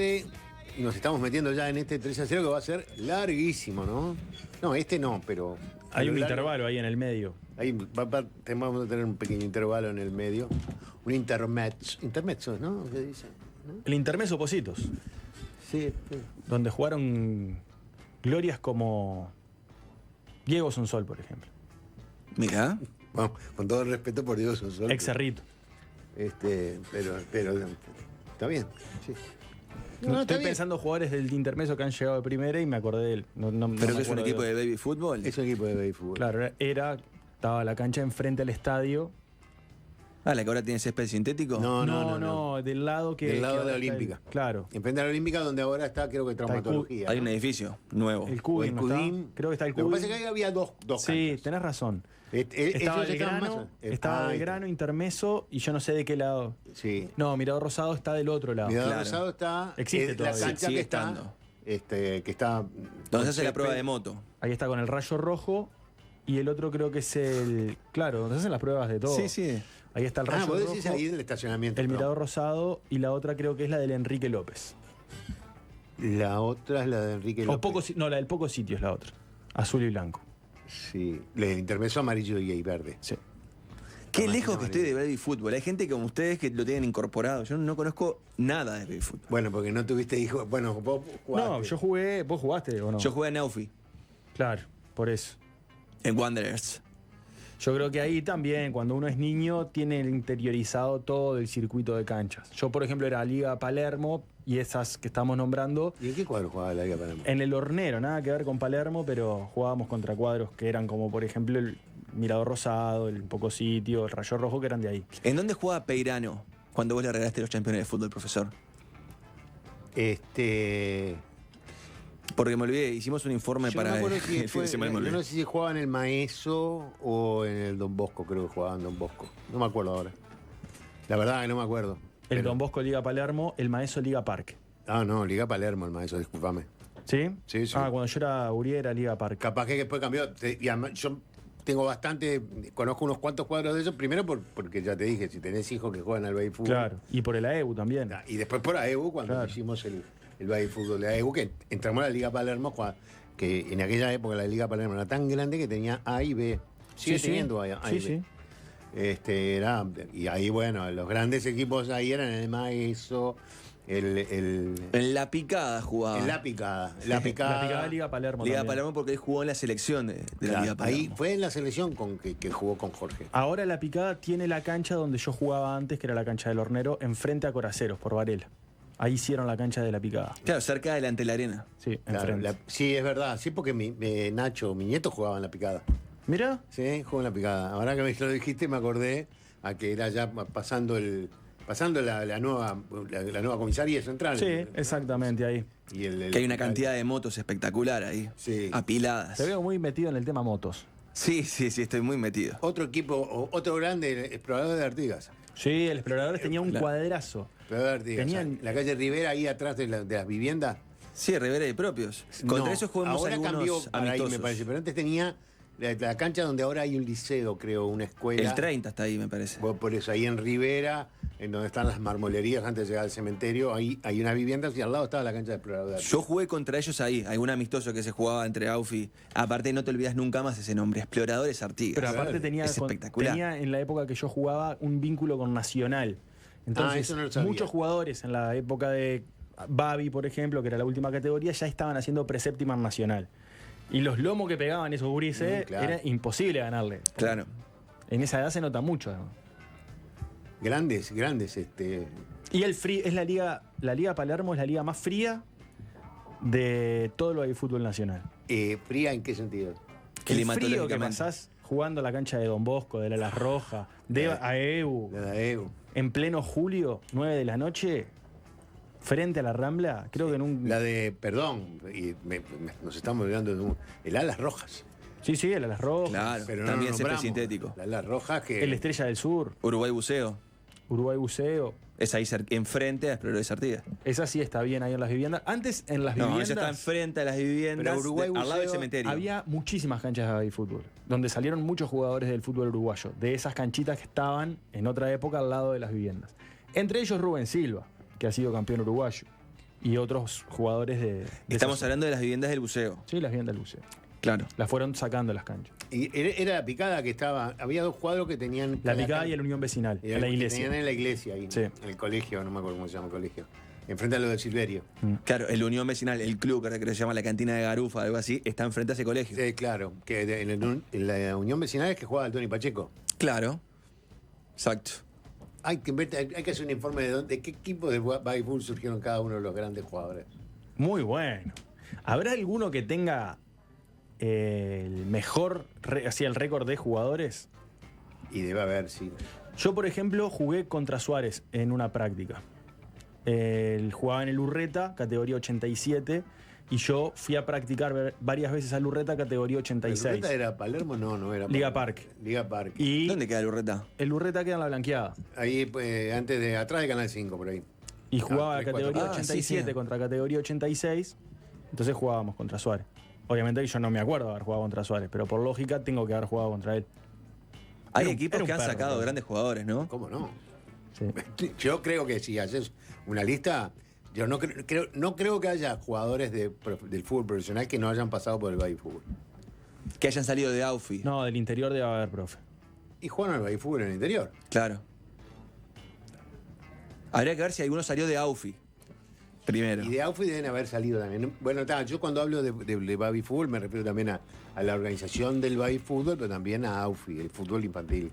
Y nos estamos metiendo ya en este 3-0 que va a ser larguísimo, ¿no? No, este no, pero... Hay un largo, intervalo ahí en el medio. Ahí vamos a tener un pequeño intervalo en el medio. Un intermezzo, ¿no? ¿Qué dicen? ¿No? El intermeso Positos, Sí. donde jugaron glorias como Diego Sonsol, por ejemplo. Mirá. Bueno, con todo el respeto por Dios, Sonsol. Ex Cerrito. Pero está bien, sí. No, está estoy bien. pensando jugadores del intermeso que han llegado de primera y me acordé de él. ¿Pero que es un me acuerdo equipo de de baby fútbol? Es un equipo de béisbol. Claro, estaba la cancha enfrente al estadio. Ah, la que ahora tiene césped sintético. No, del lado que... Del lado que de la ahora está Olímpica. Claro. Enfrente de la Olímpica, donde ahora está, creo que traumatología. Hay ¿no? un edificio nuevo. El O Cudin, el ¿no está? Cudín. Creo que está el Lo que Cudin. pasa es que ahí había dos Sí, canchas. tenés razón. Ellos Estaba estaban Belgrano, estaba Belgrano, Intermeso y yo no sé de qué lado. Sí. No, Mirador Rosado está del otro lado. Mirador Claro. Rosado está. Existe la todavía. cancha Sigue que está. estando. Que está. Donde se hace la prueba de moto. Ahí está con el rayo rojo y el otro creo que es el... Claro, donde se hacen las pruebas de todo. Sí, sí. Ahí está el rayo Vos rojo, decís ahí del estacionamiento. el perdón. Mirador Rosado y la otra creo que es la del Enrique López. La otra es la de Enrique López. No, la del Poco Sitio es la otra. Azul y blanco. Sí. El intermeso amarillo y verde. Sí. Qué Amarillo, lejos que estoy de amarillo. baby fútbol. Hay gente como ustedes que lo tienen incorporado. Yo no conozco nada de baby fútbol. Bueno, porque no tuviste hijos. Bueno, vos jugaste. No, yo jugué... ¿Vos jugaste o no? Yo jugué a Naufi, Claro, por eso. en Wanderers. Yo creo que ahí también, cuando uno es niño, tiene interiorizado todo el circuito de canchas. Yo, por ejemplo, era Liga Palermo y esas que estamos nombrando ¿Y en qué cuadro jugaba la Liga Palermo? en el Hornero, nada que ver con Palermo, pero jugábamos contra cuadros que eran como, por ejemplo, el Mirador Rosado, el Poco Sitio, el Rayo Rojo, que eran de ahí. ¿En dónde jugaba Peirano cuando vos le regalaste los campeones de fútbol, profesor? Porque me olvidé, hicimos un informe Yo para no me acuerdo si el fin de semana. Me yo no olvidé. sé si jugaba en el Maeso o en el Don Bosco, creo que jugaba en Don Bosco. No me acuerdo ahora. La verdad que no me acuerdo. El Pero- Don Bosco Liga Palermo, el Maeso Liga Parque. Ah, no, Liga Palermo, el Maeso, discúlpame. ¿Sí? Sí, sí. Ah, cuando yo era Uriel era Liga Parque. Capaz que después cambió. Y además, yo tengo conozco unos cuantos cuadros de esos. Primero porque ya te dije, si tenés hijos que juegan al baby fútbol. Claro. Y por el AEU también. Y después por AEU, cuando Claro. hicimos el baby fútbol de AEU, que entramos a la Liga Palermo, que en aquella época la Liga Palermo era tan grande que tenía A y B. Sigue Sí, sí. teniendo A y Sí, B. sí. Y ahí, bueno, los grandes equipos ahí eran el Maeso, En La Picada jugaba. La Picada. La Picada Liga Palermo Liga también. Palermo porque él jugó en la selección de la Claro, Liga Palermo. ahí fue en la selección que jugó con Jorge. Ahora la Picada tiene la cancha donde yo jugaba antes, que era la cancha del Hornero, enfrente a Coraceros, por Varela. Ahí hicieron la cancha de la Picada. Claro, cerca delante de la arena. Sí, Claro, enfrente. sí, es verdad. Sí, porque Nacho, mi nieto, jugaba en la Picada. Mira, Sí, jugó en la Picada. Ahora que me lo dijiste, me acordé a que era ya pasando la nueva comisaría central. sí, exactamente, ahí. Y el Que hay una cantidad de motos espectacular ahí. Sí. Apiladas. Te veo muy metido en el tema motos. Sí, estoy muy metido. Otro equipo, otro grande, el Explorador de Artigas. Sí, el Exploradores tenía un la- cuadrazo. Explorador de Artigas. Tenían- La calle Rivera, ahí atrás de las viviendas. Sí, Rivera y propios. Contra No, eso jugamos ahora algunos cambió para ahí, amistosos. me parece. Pero antes tenía la cancha donde ahora hay un liceo, creo, una escuela. El 30 está ahí, me parece. Por eso, ahí en Rivera, en donde están las marmolerías antes de llegar al cementerio, ahí hay una vivienda y al lado estaba la cancha de Explorador de Artigas. Yo jugué contra ellos ahí, algún amistoso que se jugaba entre Aufi. Aparte, no te olvidas nunca más ese nombre, Exploradores Artigas. Pero aparte tenía, Es espectacular. tenía en la época que yo jugaba un vínculo con Nacional. Entonces, eso no lo sabía. muchos jugadores en la época de Babi, por ejemplo, que era la última categoría, ya estaban haciendo preséptima en Nacional. Y los lomos que pegaban esos gurises, claro. era imposible ganarle. Claro. En esa edad se nota mucho, además. Grandes. Y el free es la Liga Palermo es la liga más fría de todo lo de fútbol nacional. ¿Fría en qué sentido? El frío que Climatológicamente. pasás jugando la cancha de Don Bosco, de la Las Rojas, de AEU, La de AEU. en pleno julio, 9 de la noche, frente a la Rambla, creo que en un... La de, perdón, nos estamos olvidando de el Alas Rojas. Sí, el Las Rojas, Claro, Pero no también lo césped nombramos. sintético. La Alas Rojas que... el Estrella del Sur, Uruguay Buceo. Uruguay Buceo. Es ahí enfrente a Exploradores Artigas. Esa sí está bien ahí en las viviendas. Antes en las No, viviendas eso está enfrente a las viviendas, Pero Uruguay al lado del Buceo cementerio. había muchísimas canchas de baby fútbol, donde salieron muchos jugadores del fútbol uruguayo, de esas canchitas que estaban en otra época al lado de las viviendas. Entre ellos Rubén Silva, que ha sido campeón uruguayo. y otros jugadores de Estamos esa zona. hablando de las viviendas del buceo. Sí, las viviendas del buceo. Claro. Las fueron sacando las canchas. Y era la picada que estaba. Había 2 cuadros que tenían. La Picada y la Unión Vecinal, en la que iglesia. tenían en la iglesia, ahí, Sí. en el colegio, no me acuerdo cómo se llama el colegio. Enfrente a lo de Silverio. Claro, el Unión Vecinal, el club que se llama la Cantina de Garufa, algo así, está enfrente a ese colegio. Sí, claro. Que en la Unión Vecinal es que jugaba el Tony Pacheco. Claro. Exacto. Hay que hacer un informe de qué equipos de béisbol surgieron cada uno de los grandes jugadores. Muy bueno. ¿Habrá alguno que tenga el mejor, así el récord de jugadores? Y debe haber, sí. Yo, por ejemplo, jugué contra Suárez en una práctica. Él jugaba en el Urreta, categoría 87, y yo fui a practicar varias veces al Urreta, categoría 86. ¿El Urreta era Palermo? No era Liga Palermo. Parque. Liga Parque. Y ¿Dónde queda el Urreta? el Urreta queda en la Blanqueada. Ahí, antes de, atrás de Canal 5, por ahí. Y jugaba 3, 4. categoría Ah, 87 sí, sí. contra categoría 86. Entonces jugábamos contra Suárez. Obviamente yo no me acuerdo de haber jugado contra Suárez, pero por lógica tengo que haber jugado contra él. Hay Era un- equipos era un que han perro, sacado ¿no? grandes jugadores, ¿no? ¿Cómo no? Sí. Yo creo que si haces una lista, yo no creo que haya jugadores del fútbol profesional que no hayan pasado por el béisbol. Que hayan salido de Aufi. No, del interior debe haber, profe. Y juegan al béisbol en el interior. Claro. Habría que ver si alguno salió de Aufi. Primero. Y de AUFI deben haber salido también. Bueno, yo cuando hablo de baby fútbol me refiero también a la organización del baby fútbol, pero también a AUFI, el fútbol infantil.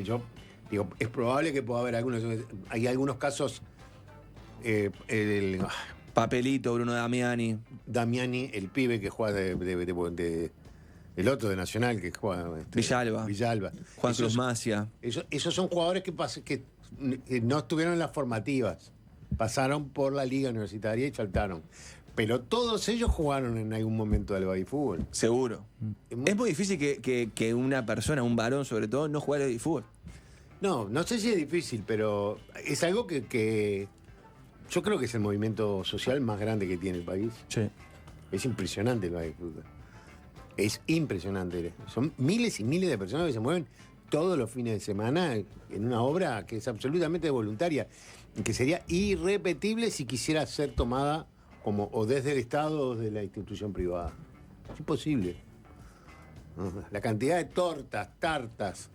Yo digo, es probable que pueda haber algunos. Hay algunos casos. Papelito, Bruno Damiani. Damiani, el pibe que juega el otro de Nacional, que juega. Villalba. Juan Esos- Cruz Macia. Esos son jugadores que no estuvieron en las formativas. Pasaron por la liga universitaria y saltaron. Pero todos ellos jugaron en algún momento del baby fútbol. Seguro. Es muy difícil que una persona, un varón sobre todo, no juegue al fútbol. No sé si es difícil, pero es algo que yo creo que es el movimiento social más grande que tiene el país. Sí. Es impresionante el baby fútbol. Es impresionante. Son miles y miles de personas que se mueven todos los fines de semana en una obra que es absolutamente voluntaria y que sería irrepetible si quisiera ser tomada como o desde el Estado o desde la institución privada. Es imposible. La cantidad de tortas, tartas,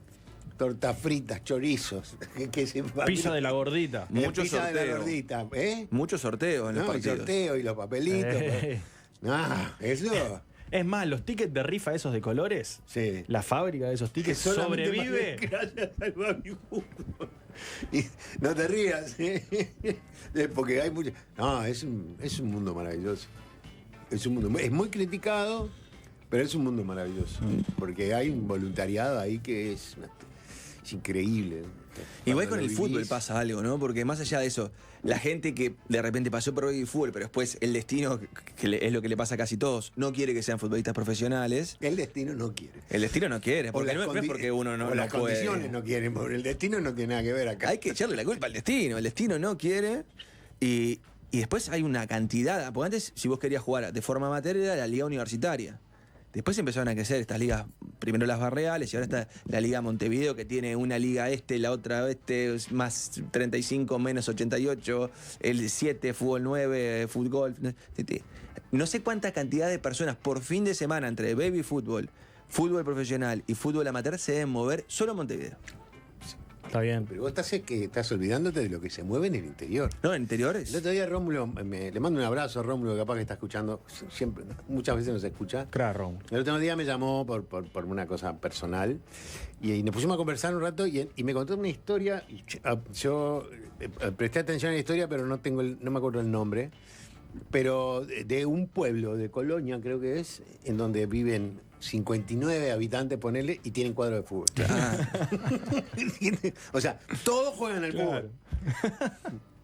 tortas fritas, chorizos que se Pizza de la gordita. Mucho pizza de la sorteo. gordita, ¿eh? Muchos sorteos en los No, el partidos. sorteo y los papelitos. Eso. Es más, los tickets de rifa esos de colores, Sí. la fábrica de esos Que tickets solamente sobrevive. gracias al baby fútbol. Y no te rías, ¿eh? Porque hay mucho. No, es un mundo maravilloso. Es un mundo. Es muy criticado, pero es un mundo maravilloso. Porque hay un voluntariado ahí que es increíble. Igual Cuando con lo el fútbol vivís. pasa algo, ¿no? Porque más allá de eso, la gente que de repente pasó por el fútbol, pero después el destino, es lo que le pasa a casi todos, no quiere que sean futbolistas profesionales. El destino no quiere. El destino no quiere, O porque las no es porque uno no o lo las puede. condiciones no quieren, porque el destino no tiene nada que ver acá. Hay que echarle la culpa al destino. El destino no quiere. Y después hay una cantidad. Porque antes, si vos querías jugar de forma amateur, era la liga universitaria. Después empezaron a crecer estas ligas, primero las barriales y ahora está la Liga Montevideo, que tiene una liga la otra es más 35, menos 88, el 7, fútbol 9, fútbol. No sé cuánta cantidad de personas por fin de semana entre baby fútbol, fútbol profesional y fútbol amateur se deben mover solo en Montevideo. Está bien. Pero vos estás olvidándote de lo que se mueve en el interior. ¿No? ¿En interiores? El otro día Rómulo, le mando un abrazo a Rómulo, capaz que está escuchando, siempre, muchas veces nos escucha. Crack, Rómulo. El otro día me llamó por una cosa personal y nos pusimos a conversar un rato y me contó una historia. Y yo presté atención a la historia, pero no me acuerdo el nombre. Pero de un pueblo de Colonia, creo que es, en donde viven 59 habitantes, ponele, y tienen cuadro de fútbol. O sea, todos juegan al Claro.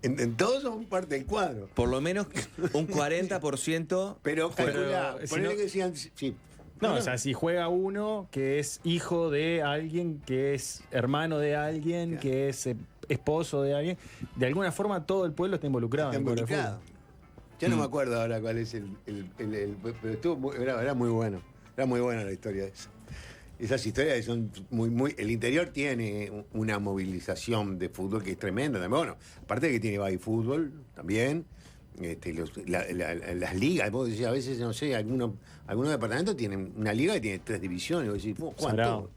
fútbol. Todos son parte del cuadro. Por lo menos un 40%. Pero calcula, si ponele no- que decían, sí. No, o sea, si juega uno que es hijo de alguien, que es hermano de alguien, Claro. que es esposo de alguien, de alguna forma todo el pueblo está involucrado Está en el cuadro de involucrado. fútbol. Yo no me acuerdo ahora cuál es pero era muy bueno. Era muy buena la historia de eso. Esas historias son muy. El interior tiene una movilización de fútbol que es tremenda también. Bueno, aparte de que tiene baby fútbol también, las ligas, vos decís, a veces, no sé, algunos departamentos tienen una liga que tiene 3 divisiones, vos decís, ¿cuánto? Sagrado.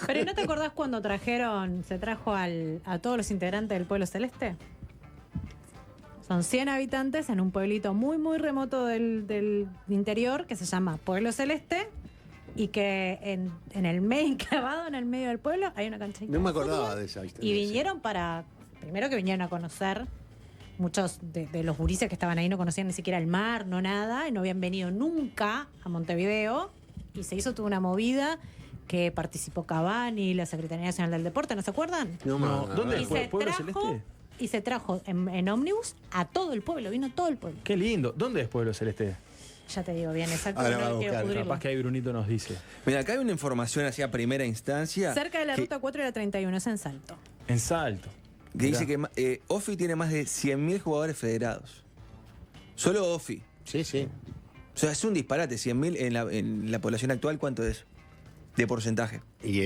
Pero ¿no te acordás cuando se trajo a todos los integrantes del Pueblo Celeste? Son 100 habitantes en un pueblito muy, muy remoto del interior que se llama Pueblo Celeste y que en el medio, enclavado en el medio del pueblo, hay una cancha. No me acordaba de esa historia. Y vinieron primero que vinieron a conocer, muchos de los gurises que estaban ahí no conocían ni siquiera el mar, no nada, y no habían venido nunca a Montevideo, y se hizo toda una movida que participó Cavani, la Secretaría Nacional del Deporte, ¿no se acuerdan? No, ¿dónde Y fue? se ¿Pueblo trajo, Celeste? y se trajo en ómnibus a todo el pueblo, vino todo el pueblo. Qué lindo. ¿Dónde es Pueblo Celeste? Ya te digo bien, exacto. Ahora no va a lo quiero buscar, pudrirlo. Capaz que ahí Brunito nos dice. Mira, acá hay una información así a primera instancia. Cerca de la que- ruta 4 y la 31, es en Salto. En Salto. Que dice Mirá. que OFI tiene más de 100.000 jugadores federados. Solo OFI. Sí, sí. O sea, es un disparate. 100.000 en la población actual, ¿cuánto es? De porcentaje. Y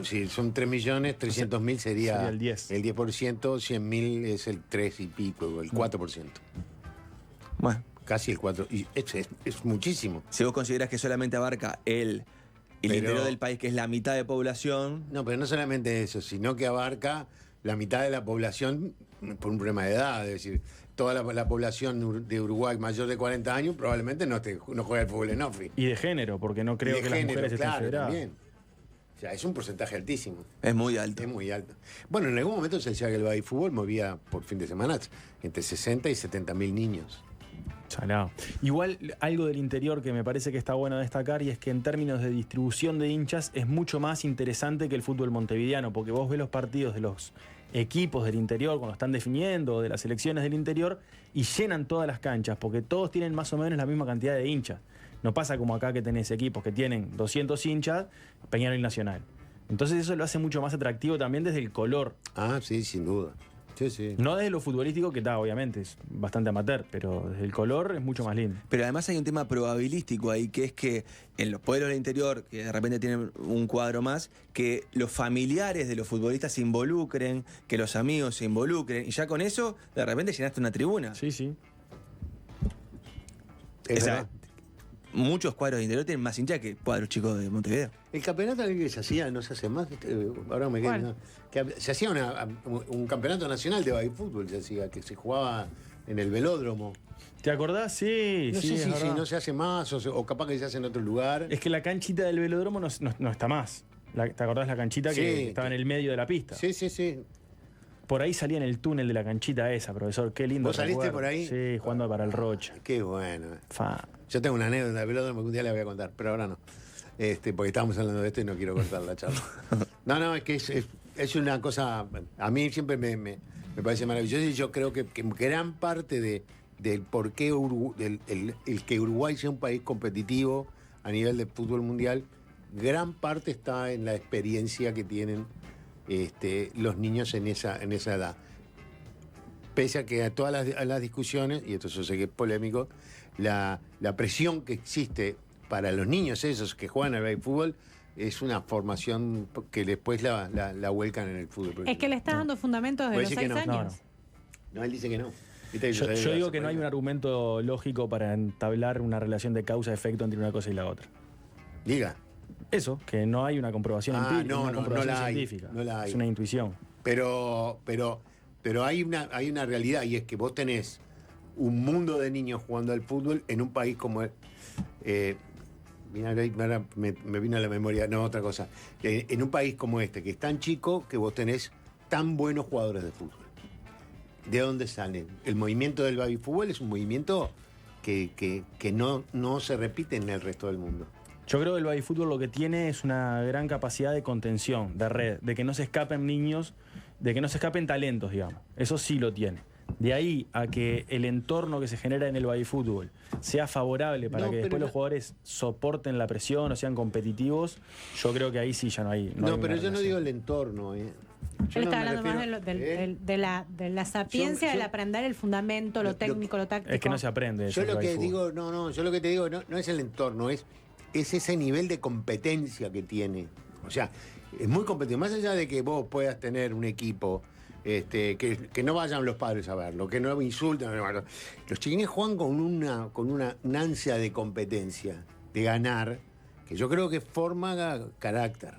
si son 3.300.000 Sería el 10. El 10%, 100.000 es el 3 y pico, el 4%. Bueno, Casi el 4%. Y es muchísimo. si vos considerás que solamente abarca el Pero- interior del país, que es la mitad de población, No, pero no solamente eso, sino que abarca la mitad de la población por un problema de edad. Es decir, toda la población de Uruguay mayor de 40 años probablemente no juega al fútbol en OFI. Y de género, porque no creo Y de que las género, mujeres estén claro, federadas. también. O sea, es un porcentaje altísimo. es muy alto. Es muy alto. Bueno, en algún momento se decía que el baby fútbol movía por fin de semana entre 60 y 70.000 niños. Salado. Igual algo del interior que me parece que está bueno destacar y es que en términos de distribución de hinchas es mucho más interesante que el fútbol montevideano, porque vos ves los partidos de los equipos del interior cuando están definiendo, o de las selecciones del interior, y llenan todas las canchas, porque todos tienen más o menos la misma cantidad de hinchas. No pasa como acá que tenés equipos que tienen 200 hinchas, Peñarol y Nacional. Entonces eso lo hace mucho más atractivo también desde el color. Ah, sí, sin duda. Sí, sí. No desde lo futbolístico, que está, obviamente, es bastante amateur, pero desde el color es mucho más lindo. Pero además hay un tema probabilístico ahí, que es que en los pueblos del interior, que de repente tienen un cuadro más, que los familiares de los futbolistas se involucren, que los amigos se involucren, y ya con eso, de repente llenaste una tribuna. Sí, sí. Es O sea, verdad. muchos cuadros de interior tienen más hinchas que cuadros chicos de Montevideo. El campeonato que se hacía, no se hace más, ahora me quedé. ¿Cuál? ¿No? Se hacía un campeonato nacional de baby fútbol, se hacía, que se jugaba en el velódromo. ¿Te acordás? Sí, No sí, sé es si verdad. no se hace más o capaz que se hace en otro lugar. Es que la canchita del velódromo no está más. ¿Te acordás la canchita que Sí, estaba en el medio de la pista? Sí, sí, sí. Por ahí salía en el túnel de la canchita esa, profesor. Qué lindo. ¿Vos saliste recuerdo. por ahí? Sí, jugando para el Rocha. Qué bueno. Fa. Yo tengo una anécdota de velódromo que un día le voy a contar, pero ahora no. Porque estábamos hablando de esto y no quiero cortar la charla. No, es que es una cosa, a mí siempre me parece maravilloso y yo creo que gran parte del por qué el que Uruguay sea un país competitivo a nivel de fútbol mundial, gran parte está en la experiencia que tienen los niños en esa edad. Pese a que a todas las discusiones, y esto yo sé que es polémico, la presión que existe para los niños esos que juegan al fútbol es una formación que después la vuelcan en el fútbol. Es que le estás dando fundamentos desde Puede los decir que 6 no. años. No, él dice que no. ¿Viste? Yo digo que no hay un argumento lógico para entablar una relación de causa-efecto entre una cosa y la otra. Diga, Eso, que no hay una comprobación empírica, no, una no comprobación la hay, científica. no la hay. Es una intuición. pero hay una realidad y es que vos tenés un mundo de niños jugando al fútbol en un país como mira, me vino a la memoria, no, otra cosa. En un país como este, que es tan chico que vos tenés tan buenos jugadores de fútbol. ¿De dónde salen? El movimiento del baby fútbol es un movimiento que no se repite en el resto del mundo. Yo creo que el baby fútbol lo que tiene es una gran capacidad de contención, de red, de que no se escapen niños, de que no se escapen talentos, digamos. Eso sí lo tiene. De ahí a que el entorno que se genera en el baby fútbol sea favorable para No, que pero después no- los jugadores soporten la presión o sean competitivos, yo creo que ahí sí ya no hay. No, hay pero una yo no relación. digo el entorno. Yo Él no está me hablando más refiero- de la sapiencia, Yo- del aprender el fundamento, lo lo- técnico, lo táctico. Es que no se aprende. eso Yo en el lo baby que fútbol. digo, yo lo que te digo no es el entorno, es ese nivel de competencia que tiene. O sea, es muy competitivo. Más allá de que vos puedas tener un equipo que no vayan los padres a verlo, que no insulten. Los chiquines juegan con una ansia de competencia, de ganar, que yo creo que forma carácter.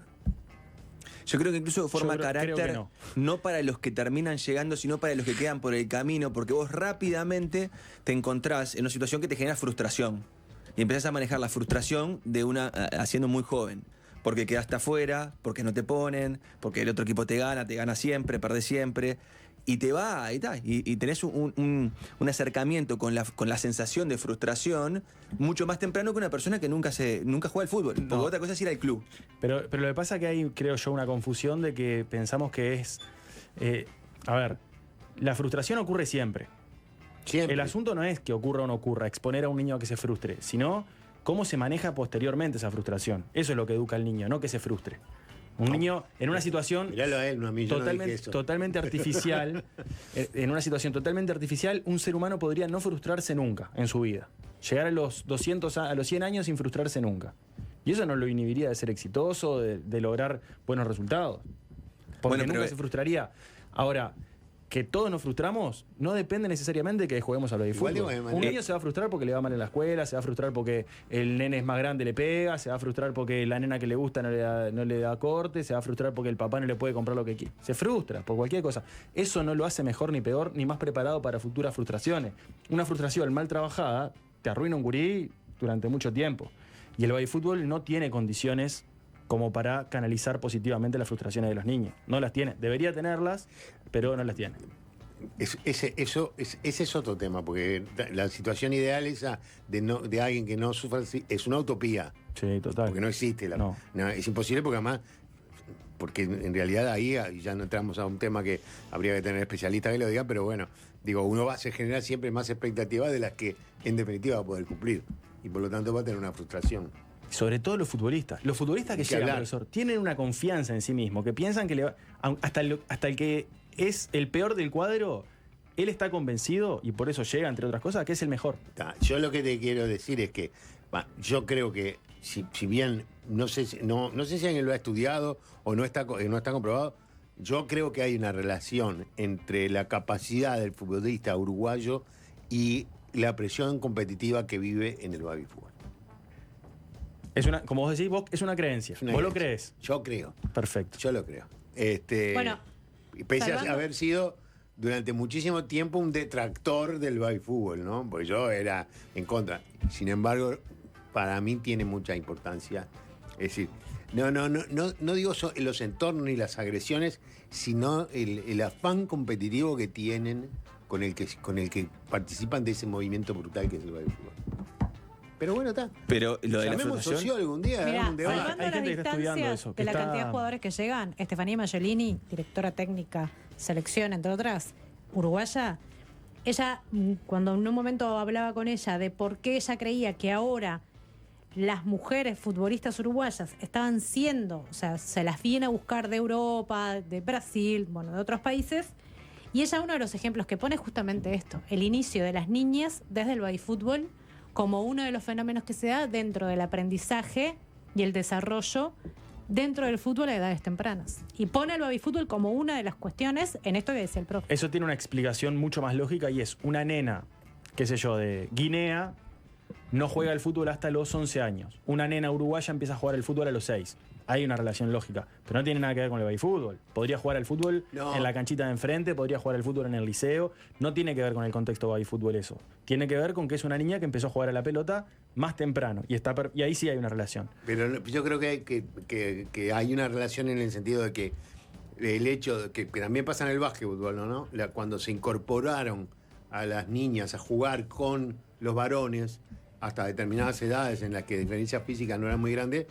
Yo creo que incluso forma creo carácter que no para los que terminan llegando, sino para los que quedan por el camino, porque vos rápidamente te encontrás en una situación que te genera frustración. Y empezás a manejar la frustración haciendo muy joven. Porque quedaste afuera, porque no te ponen, porque el otro equipo te gana siempre, perdés siempre. Y te va, ahí está. Y tenés un acercamiento con la sensación de frustración mucho más temprano que una persona que nunca juega al fútbol. Porque otra cosa es ir al club. Pero lo que pasa es que hay, creo yo, una confusión de que pensamos que es... a ver, la frustración ocurre siempre. Siempre. El asunto no es que ocurra o no ocurra, exponer a un niño a que se frustre, sino cómo se maneja posteriormente esa frustración. Eso es lo que educa al niño, no que se frustre. Un niño en una situación Miralo a él, no a mí, yo no dije eso. totalmente artificial, en una situación totalmente artificial, un ser humano podría no frustrarse nunca en su vida. Llegar a los 100 años sin frustrarse nunca. Y eso no lo inhibiría de ser exitoso, de lograr buenos resultados. Porque Bueno, nunca se frustraría. Ahora, que todos nos frustramos no depende necesariamente de que juguemos a lo de Igual fútbol. de Un manera- niño se va a frustrar porque le va mal en la escuela, se va a frustrar porque el nene es más grande, le pega, se va a frustrar porque la nena que le gusta no le da corte, se va a frustrar porque el papá no le puede comprar lo que quiere. Se frustra por cualquier cosa. Eso no lo hace mejor ni peor ni más preparado para futuras frustraciones. Una frustración mal trabajada te arruina un gurí durante mucho tiempo. Y el babyfútbol no tiene condiciones como para canalizar positivamente las frustraciones de los niños. No las tiene. Debería tenerlas, pero no las tiene. Ese es otro tema, porque la situación ideal esa de alguien que no sufra es una utopía, Sí, total. porque no existe. No. Es imposible porque además, porque en realidad ahí ya no entramos a un tema que habría que tener especialistas que lo digan, pero bueno, digo, se genera siempre más expectativas de las que en definitiva va a poder cumplir, y por lo tanto va a tener una frustración. Sobre todo los futbolistas. Los futbolistas que Ni que llegan, hablar. profesor, tienen una confianza en sí mismo, que piensan que hasta el que es el peor del cuadro, él está convencido, y por eso llega, entre otras cosas, que es el mejor. Yo lo que te quiero decir es que yo creo que si bien no sé si alguien lo ha estudiado o no está comprobado, yo creo que hay una relación entre la capacidad del futbolista uruguayo y la presión competitiva que vive en el babyfútbol. Como vos decís, es una creencia. Es una ¿Vos lo creencia. crees? Yo creo. Perfecto. Yo lo creo. Bueno, Pese a salvando- haber sido durante muchísimo tiempo un detractor del babyfútbol, ¿no? Porque yo era en contra. Sin embargo, para mí tiene mucha importancia. Es decir, no digo los entornos ni las agresiones, sino el afán competitivo que tienen con el que participan de ese movimiento brutal que es el babyfútbol. Pero bueno, está. Pero lo de la Llamemos frustración... sociólogo un día, Mirá, hagamos un debate. salvando Hay las gente que está estudiando distancias eso, de que la está- cantidad de jugadores que llegan, Estefanía Maggiolini, directora técnica, selección, entre otras, uruguaya, ella, cuando en un momento hablaba con ella de por qué ella creía que ahora las mujeres futbolistas uruguayas estaban siendo, o sea, se las viene a buscar de Europa, de Brasil, bueno, de otros países, y ella uno de los ejemplos que pone es justamente esto, el inicio de las niñas desde el babyfútbol como uno de los fenómenos que se da dentro del aprendizaje y el desarrollo dentro del fútbol a edades tempranas. Y pone el babyfútbol como una de las cuestiones en esto que decía el profe. Eso tiene una explicación mucho más lógica y es una nena, qué sé yo, de Guinea, no juega al fútbol hasta los 11 años. Una nena uruguaya empieza a jugar al fútbol a los 6. Hay una relación lógica, pero no tiene nada que ver con el babyfútbol. Podría jugar al fútbol No. en la canchita de enfrente, podría jugar al fútbol en el liceo. No tiene que ver con el contexto babyfútbol eso. Tiene que ver con que es una niña que empezó a jugar a la pelota más temprano. Y ahí sí hay una relación. Pero yo creo que hay una relación en el sentido de que el hecho de que también pasa en el básquetbol, ¿no? Cuando se incorporaron a las niñas a jugar con los varones hasta determinadas edades en las que diferencias físicas no eran muy grandes,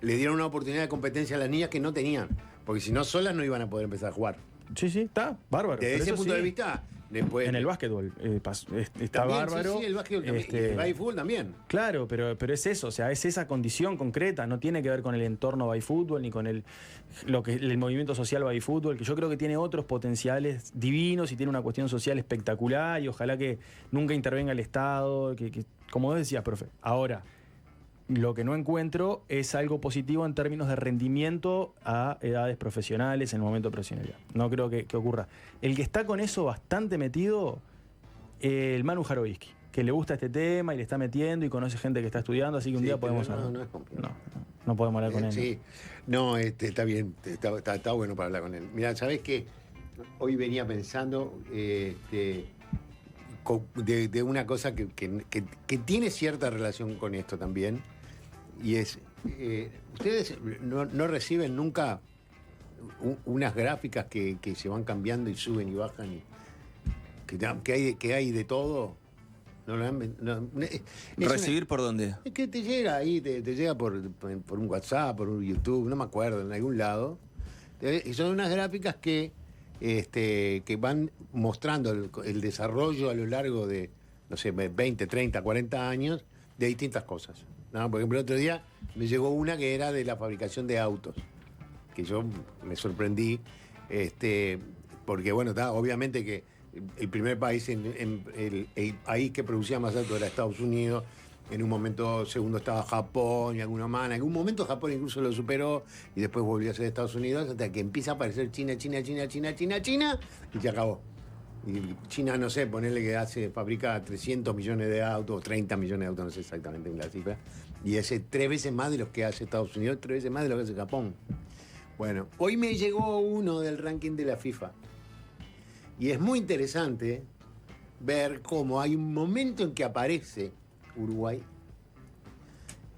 le dieron una oportunidad de competencia a las niñas que no tenían, porque si no solas no iban a poder empezar a jugar. Sí, está bárbaro. Desde Pero ese eso punto sí, de vista, después... en el básquetbol está también, bárbaro. Sí, el básquetbol también. Y el babyfútbol también. Claro, pero es eso, o sea, es esa condición concreta, no tiene que ver con el entorno babyfútbol ni con el movimiento social babyfútbol, que yo creo que tiene otros potenciales divinos y tiene una cuestión social espectacular y ojalá que nunca intervenga el Estado, que como vos decías, profe. Ahora, lo que no encuentro es algo positivo en términos de rendimiento a edades profesionales en el momento de profesionalidad. No creo que ocurra. El que está con eso bastante metido, el Manu Jarovisky, que le gusta este tema y le está metiendo y conoce gente que está estudiando, así que un Sí, día pero podemos no, hablar. no es complicado. No podemos hablar con él. Sí, no, está bien, está bueno para hablar con él. Mira, ¿sabés qué? Hoy venía pensando de una cosa que tiene cierta relación con esto también, y es, ustedes no reciben nunca unas gráficas que se van cambiando y suben y bajan, y que hay de todo. No, ¿Recibir por dónde? es que te llega ahí, te llega por un WhatsApp, por un YouTube, no me acuerdo, en algún lado. Y son unas gráficas que van mostrando el desarrollo a lo largo de, no sé, 20, 30, 40 años de distintas cosas, ¿no? Por ejemplo, el otro día me llegó una que era de la fabricación de autos, que yo me sorprendí, porque, bueno, obviamente que el primer país, el país que producía más autos era Estados Unidos. En un momento segundo estaba Japón y alguna más. En algún momento Japón incluso lo superó y después volvió a ser Estados Unidos, hasta que empieza a aparecer China y se acabó. Y China, no sé, ponerle que fabrica 300 millones de autos, 30 millones de autos, no sé exactamente la cifra, y hace 3 veces más de los que hace Estados Unidos, 3 veces más de lo que hace Japón. Bueno, hoy me llegó uno del ranking de la FIFA. Y es muy interesante ver cómo hay un momento en que aparece Uruguay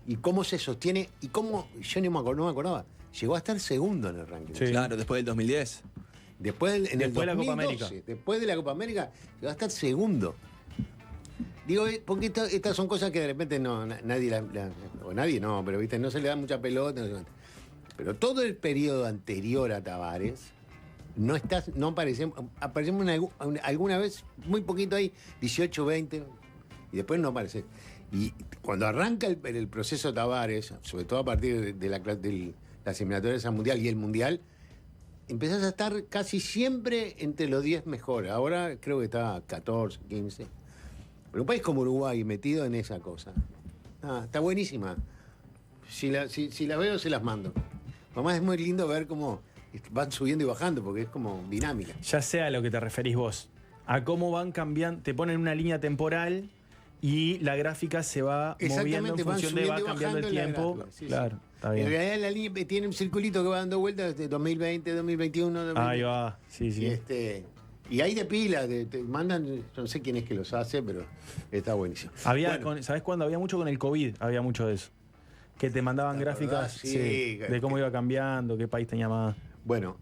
y cómo se sostiene y cómo, yo no me acordaba, llegó a estar segundo en el ranking. Sí. Claro, después del 2010. Después en el Después de la Copa 2012, América. después de la Copa América, llegó a estar segundo. Digo, porque estas son cosas que de repente nadie o nadie no, pero viste, no se le da mucha pelota. Pero todo el periodo anterior a Tavares no aparecemos alguna vez, muy poquito ahí, 18, 20, y después no aparece. Y cuando arranca el proceso Tavares, sobre todo a partir de las eliminatorias al Mundial y el Mundial, empezás a estar casi siempre entre los 10 mejores. Ahora creo que está 14, 15. Pero un país como Uruguay metido en esa cosa, está buenísima. Si la veo, se las mando. Además es muy lindo ver cómo van subiendo y bajando, porque es como dinámica. Ya sé a lo que te referís vos. A cómo van cambiando, te ponen una línea temporal y la gráfica se va moviendo en función de va cambiando el tiempo. Gráfica, sí, claro, sí. está bien. En realidad la línea tiene un circulito que va dando vueltas desde 2020, 2021, 2022. Ahí va, sí, sí. Y hay de pila, te mandan, yo no sé quién es que los hace, pero está buenísimo. Bueno, ¿Sabés cuándo? Había mucho con el COVID, había mucho de eso. Que te mandaban ¿Te gráficas acordás? Sí, de cómo iba cambiando, qué país tenía más. Bueno,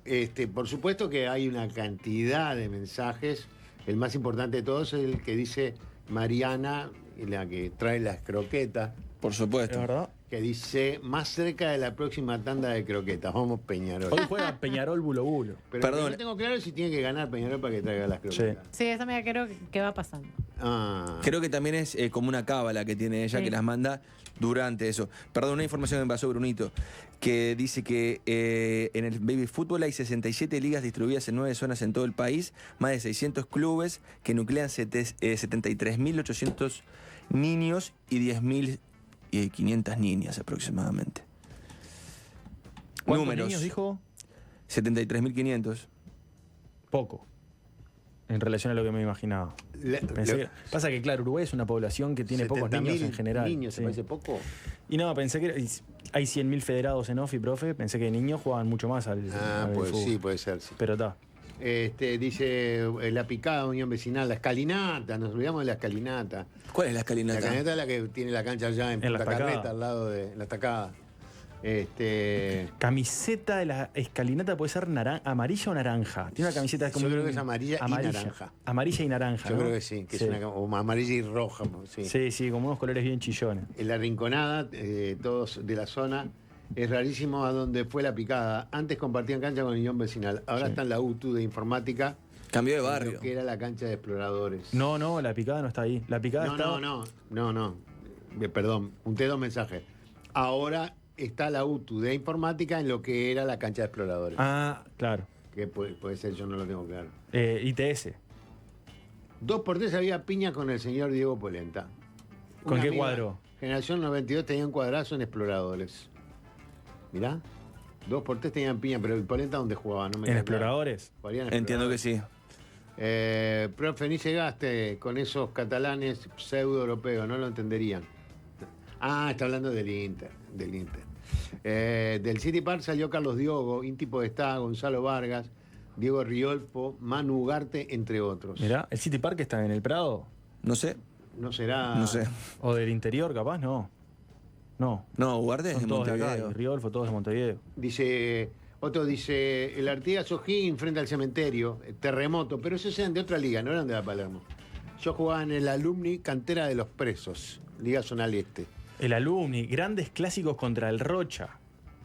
por supuesto que hay una cantidad de mensajes. El más importante de todos es el que dice Mariana, la que trae las croquetas, Por supuesto. ¿Es verdad? que dice más cerca de la próxima tanda de croquetas. Vamos Peñarol. Hoy juega Peñarol Bulo Bulo. Pero Perdón. no tengo claro si tiene que ganar Peñarol para que traiga las croquetas. Sí, esa me creo que va pasando. Creo que también es como una cábala que tiene ella, Sí. que las manda durante eso. Perdón, una información que me pasó Brunito, que dice que en el baby fútbol hay 67 ligas distribuidas en 9 zonas en todo el país, más de 600 clubes que nuclean 73.800 niños y 10.500 niñas aproximadamente. ¿Cuántos niños dijo? 73.500. Poco. En relación a lo que me imaginaba. Pasa que, claro, Uruguay es una población que tiene pocos niños en general. ¿Niños se sí. parece poco? Y no, pensé que hay 100.000 federados en OFI, profe. Pensé que niños jugaban mucho más al Pues fútbol. sí, puede ser. Sí. Pero está. Dice la picada Unión Vecinal, la escalinata, nos olvidamos de la escalinata. ¿Cuál es la La escalinata? escalinata es la que tiene la cancha allá en En la Punta Estacada. Carreta, al lado de la estacada. Camiseta de la escalinata puede ser amarilla o naranja. Tiene una camiseta como Yo creo que es amarilla y naranja. Amarilla y naranja. Yo ¿no? creo que sí, que es o amarilla y roja. Sí. Sí, sí, como unos colores bien chillones. En la Rinconada, todos de la zona, es rarísimo a donde fue la picada. Antes compartían cancha con Unión Vecinal, ahora Sí. está en la UTU de informática, Cambió de en lo barrio. que era la cancha de exploradores. No, la picada no está ahí. La picada está. No. Perdón, junté 2 mensajes. Ahora está la UTU de informática en lo que era la cancha de exploradores. Ah, claro. Que puede ser, yo no lo tengo claro. ITS. 2 por 3 había piña con el señor Diego Polenta. ¿Con Una qué amiga- cuadro? Generación 92 tenían cuadrazo en Exploradores. Mirá. 2x3 tenían piña, pero el Polenta ¿dónde jugaba? No me ¿En queda Exploradores? claro. Jugarían en Entiendo que Exploradores. sí. Profe, ni llegaste con esos catalanes pseudo-europeos, no lo entenderían. Ah, está hablando del Inter. Del City Park salió Carlos Diogo, Inti Podestá, Gonzalo Vargas, Diego Riolfo, Manu Ugarte, entre otros. Mirá, ¿el City Park está en el Prado? No sé. No será. No sé. ¿O del interior, capaz? No. No. No, Ugarte es de Son todos de acá, Montevideo. y Riolfo, todos de Montevideo. Dice, otro dice, el Artigas O'Higgins frente al cementerio, terremoto, pero esos eran de otra liga, no eran de la Palermo. Yo jugaba en el Alumni Cantera de los Presos, Liga Zonal Este. El Alumni, grandes clásicos contra el Rocha.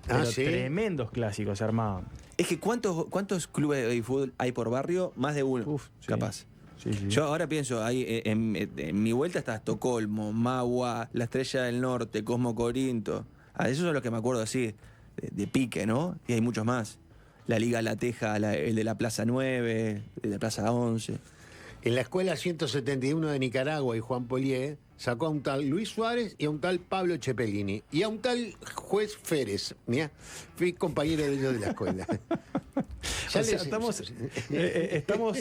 Pero ¿sí? tremendos clásicos se armaban. Es que ¿cuántos clubes de fútbol hay por barrio? Más de uno, Uf, sí. capaz. Sí, sí. Yo ahora pienso, ahí en mi vuelta está Estocolmo, Magua, La Estrella del Norte, Cosmo Corinto. Esos son los que me acuerdo así, de pique, ¿no? Y hay muchos más. La Liga La Teja, el de la Plaza 9, el de la Plaza 11. En la escuela 171 de Nicaragua y Juan Polié sacó a un tal Luis Suárez y a un tal Pablo Cepelini y a un tal juez Férez. Mirá, fui compañero de ellos de la escuela. O sea, estamos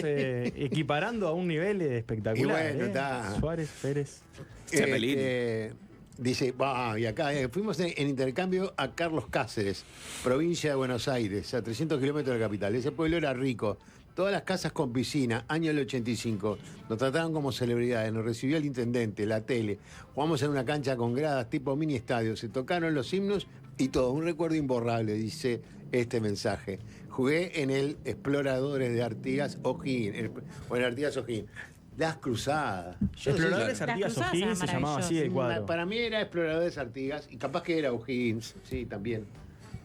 equiparando a un nivel espectacular. Y bueno, está. Suárez, Pérez. Cepelini. Dice, y acá fuimos en intercambio a Carlos Cáceres, provincia de Buenos Aires, a 300 kilómetros de la capital. Ese pueblo era rico. Todas las casas con piscina, año del 85. Nos trataban como celebridades, nos recibió el intendente, la tele. Jugamos en una cancha con gradas, tipo mini estadio. Se tocaron los himnos y todo. Un recuerdo imborrable, dice este mensaje. Jugué en el Exploradores de Artigas O'Higgins, o en Artigas O'Higgins. Las Cruzadas. Exploradores Las Artigas Cruzadas O'Higgins eran se llamaba así el cuadro. Para mí era Exploradores Artigas y capaz que era O'Higgins, sí, también.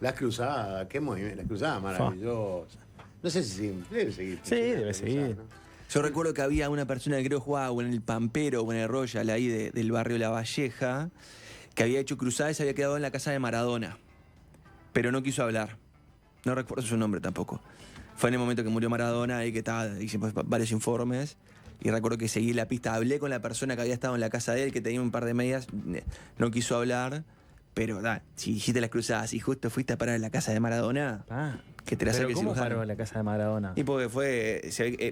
Las Cruzadas, qué movimiento, las Cruzadas maravillosas. No sé si debe seguir. Sí, debe Las seguir. Cruzadas, ¿no? Yo recuerdo que había una persona que creo jugaba o en el Pampero o en el Royal ahí del barrio La Valleja, que había hecho cruzadas y se había quedado en la casa de Maradona, pero no quiso hablar. No recuerdo su nombre tampoco. Fue en el momento que murió Maradona y que estaba, hice varios informes. Y recuerdo que seguí la pista, hablé con la persona que había estado en la casa de él, que tenía un par de medias, no quiso hablar, pero si hiciste las cruzadas y justo fuiste a parar en la casa de Maradona, que te la ¿Pero saque el cómo cirujano. paró en la casa de Maradona? Y porque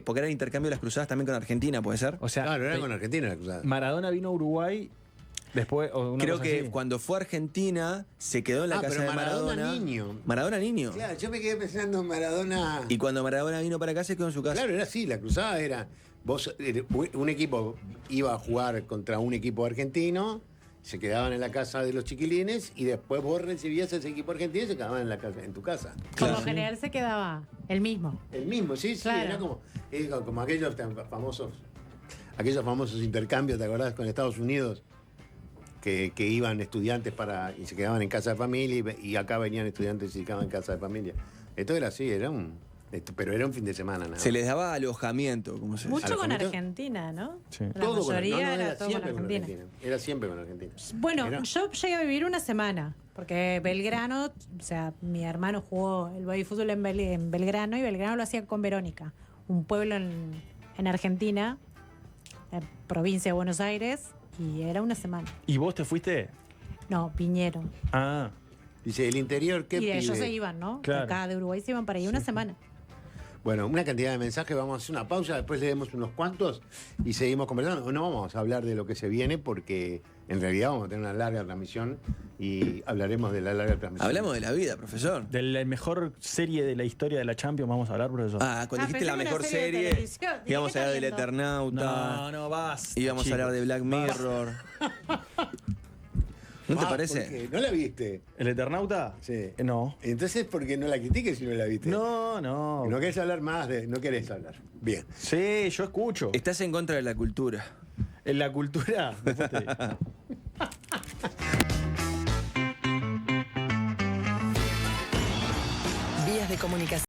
porque era el intercambio de las cruzadas también con Argentina, ¿puede ser? O sea, Claro, era con Argentina la Cruzada. Maradona vino a Uruguay después. O una Creo cosa que así. cuando fue a Argentina se quedó en la casa pero de Maradona. niño. Maradona niño. Claro, yo me quedé pensando en Maradona. Y cuando Maradona vino para acá se quedó en su casa. Claro, era así, la cruzada era. Un equipo iba a jugar contra un equipo argentino, se quedaban en la casa de los chiquilines y después vos recibías a ese equipo argentino y se quedaban en tu casa. Por Claro. lo general se quedaba el mismo. El mismo, sí, Claro. era como aquellos famosos intercambios, ¿te acordás? Con Estados Unidos, que iban estudiantes y se quedaban en casa de familia y acá venían estudiantes y se quedaban en casa de familia. Esto era así, pero era un fin de semana, nada. Se les daba alojamiento, como se dice. Mucho con ¿Alojamiento? Argentina, ¿no? Sí. La Todo con- mayoría no, era todo con siempre Argentina. Era siempre con Argentina. Bueno, Era- yo llegué a vivir una semana, porque Belgrano, o sea, mi hermano jugó el fútbol en Belgrano y Belgrano lo hacía con Verónica, un pueblo en Argentina, provincia de Buenos Aires, y era una semana. ¿Y vos te fuiste? No, Piñero. Ah, Dice, el interior, ¿qué Y de pide? ellos se iban, ¿no? Claro. De acá de Uruguay se iban para ahí una semana. Bueno, una cantidad de mensajes, vamos a hacer una pausa, después leemos unos cuantos y seguimos conversando. No vamos a hablar de lo que se viene porque en realidad vamos a tener una larga transmisión y hablaremos de la larga transmisión. Hablamos de la vida, profesor. de la mejor serie de la historia de la Champions vamos a hablar, profesor. Cuando dijiste pensé la que una mejor serie de serie, televisión. Dije, íbamos ¿qué a hablar del está viendo? Eternauta, no, vas. íbamos a hablar de Black Mirror. ¿No te ¿por parece? qué? ¿No la viste? ¿El Eternauta? Sí. No. Entonces, ¿por qué no la critiques si no la viste? No, no. No querés hablar más no querés hablar. Bien. Sí, yo escucho. Estás en contra de la cultura. En la cultura. después te- Vías de comunicación.